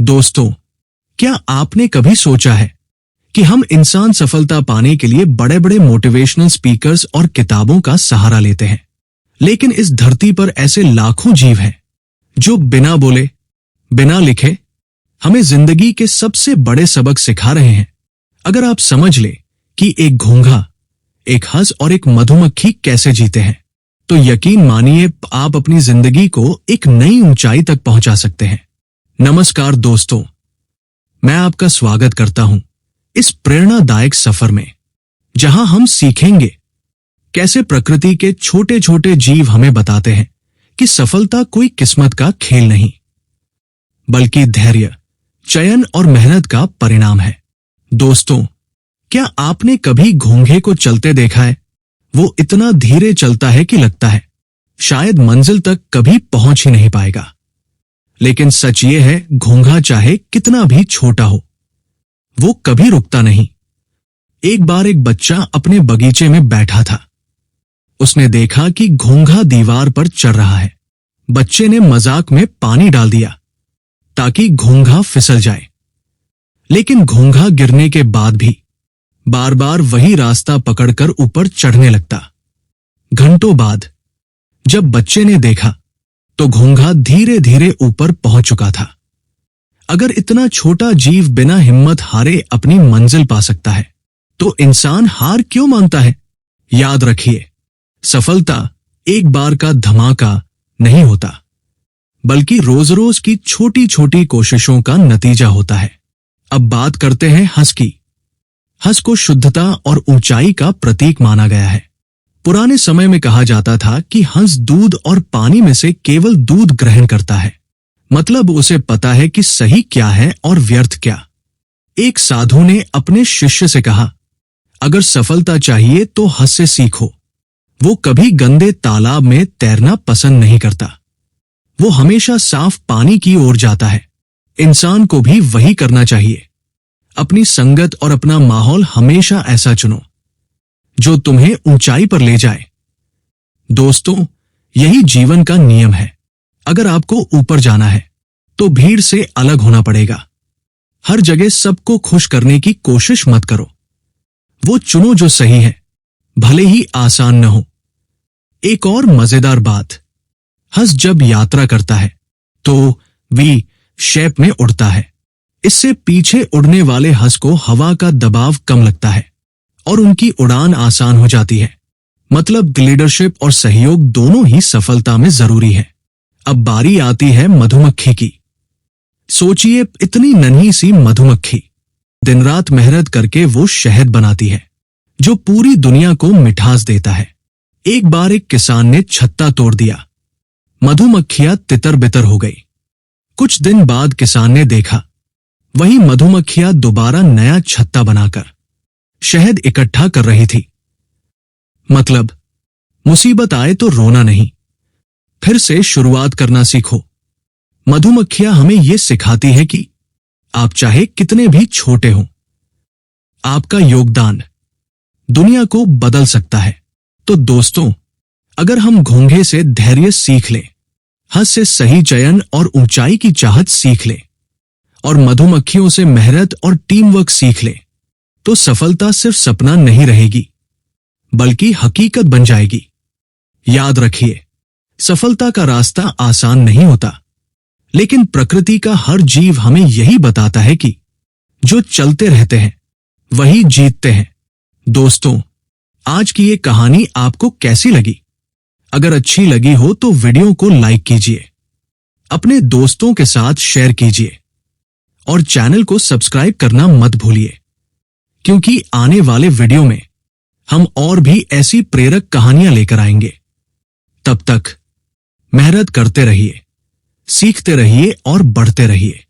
दोस्तों, क्या आपने कभी सोचा है कि हम इंसान सफलता पाने के लिए बड़े बड़े मोटिवेशनल स्पीकर्स और किताबों का सहारा लेते हैं, लेकिन इस धरती पर ऐसे लाखों जीव हैं जो बिना बोले, बिना लिखे हमें जिंदगी के सबसे बड़े सबक सिखा रहे हैं। अगर आप समझ ले कि एक घोंघा, एक हंस और एक मधुमक्खी कैसे जीते हैं, तो यकीन मानिए आप अपनी जिंदगी को एक नई ऊंचाई तक पहुंचा सकते हैं। नमस्कार दोस्तों, मैं आपका स्वागत करता हूं इस प्रेरणादायक सफर में, जहां हम सीखेंगे कैसे प्रकृति के छोटे छोटे जीव हमें बताते हैं कि सफलता कोई किस्मत का खेल नहीं, बल्कि धैर्य, चयन और मेहनत का परिणाम है। दोस्तों, क्या आपने कभी घोंघे को चलते देखा है? वो इतना धीरे चलता है कि लगता है शायद मंजिल तक कभी पहुंच ही नहीं पाएगा। लेकिन सच ये है, घोंघा चाहे कितना भी छोटा हो, वो कभी रुकता नहीं। एक बार एक बच्चा अपने बगीचे में बैठा था। उसने देखा कि घोंघा दीवार पर चढ़ रहा है। बच्चे ने मजाक में पानी डाल दिया ताकि घोंघा फिसल जाए, लेकिन घोंघा गिरने के बाद भी बार बार वही रास्ता पकड़कर ऊपर चढ़ने लगता। घंटों बाद जब बच्चे ने देखा तो घोंघा धीरे धीरे ऊपर पहुंच चुका था। अगर इतना छोटा जीव बिना हिम्मत हारे अपनी मंजिल पा सकता है, तो इंसान हार क्यों मानता है? याद रखिए, सफलता एक बार का धमाका नहीं होता, बल्कि रोज रोज की छोटी छोटी कोशिशों का नतीजा होता है। अब बात करते हैं हंस की। हंस को शुद्धता और ऊंचाई का प्रतीक माना गया है। पुराने समय में कहा जाता था कि हंस दूध और पानी में से केवल दूध ग्रहण करता है, मतलब उसे पता है कि सही क्या है और व्यर्थ क्या। एक साधु ने अपने शिष्य से कहा, अगर सफलता चाहिए तो हंस से सीखो। वो कभी गंदे तालाब में तैरना पसंद नहीं करता, वो हमेशा साफ पानी की ओर जाता है। इंसान को भी वही करना चाहिए। अपनी संगत और अपना माहौल हमेशा ऐसा चुनो जो तुम्हें ऊंचाई पर ले जाए। दोस्तों, यही जीवन का नियम है। अगर आपको ऊपर जाना है तो भीड़ से अलग होना पड़ेगा। हर जगह सबको खुश करने की कोशिश मत करो। वो चुनो जो सही है, भले ही आसान न हो। एक और मजेदार बात, हंस जब यात्रा करता है तो वी शेप में उड़ता है। इससे पीछे उड़ने वाले हंस को हवा का दबाव कम लगता है और उनकी उड़ान आसान हो जाती है। मतलब लीडरशिप और सहयोग दोनों ही सफलता में जरूरी है। अब बारी आती है मधुमक्खी की। सोचिए, इतनी नन्ही सी मधुमक्खी, दिन रात मेहनत करके वो शहद बनाती है जो पूरी दुनिया को मिठास देता है। एक बार एक किसान ने छत्ता तोड़ दिया। मधुमक्खियां तितर बितर हो गई। कुछ दिन बाद किसान ने देखा वही मधुमक्खियां दोबारा नया छत्ता बनाकर शहद इकट्ठा कर रही थी। मतलब मुसीबत आए तो रोना नहीं, फिर से शुरुआत करना सीखो। मधुमक्खियां हमें यह सिखाती है कि आप चाहे कितने भी छोटे हों, आपका योगदान दुनिया को बदल सकता है। तो दोस्तों, अगर हम घोंघे से धैर्य सीख लें, हंस से सही चयन और ऊंचाई की चाहत सीख लें, और मधुमक्खियों से मेहनत और टीम वर्क सीख लें, तो सफलता सिर्फ सपना नहीं रहेगी, बल्कि हकीकत बन जाएगी। याद रखिए, सफलता का रास्ता आसान नहीं होता, लेकिन प्रकृति का हर जीव हमें यही बताता है कि जो चलते रहते हैं वही जीतते हैं। दोस्तों, आज की ये कहानी आपको कैसी लगी? अगर अच्छी लगी हो तो वीडियो को लाइक कीजिए, अपने दोस्तों के साथ शेयर कीजिए और चैनल को सब्सक्राइब करना मत भूलिए, क्योंकि आने वाले वीडियो में हम और भी ऐसी प्रेरक कहानियां लेकर आएंगे। तब तक मेहनत करते रहिए, सीखते रहिए और बढ़ते रहिए।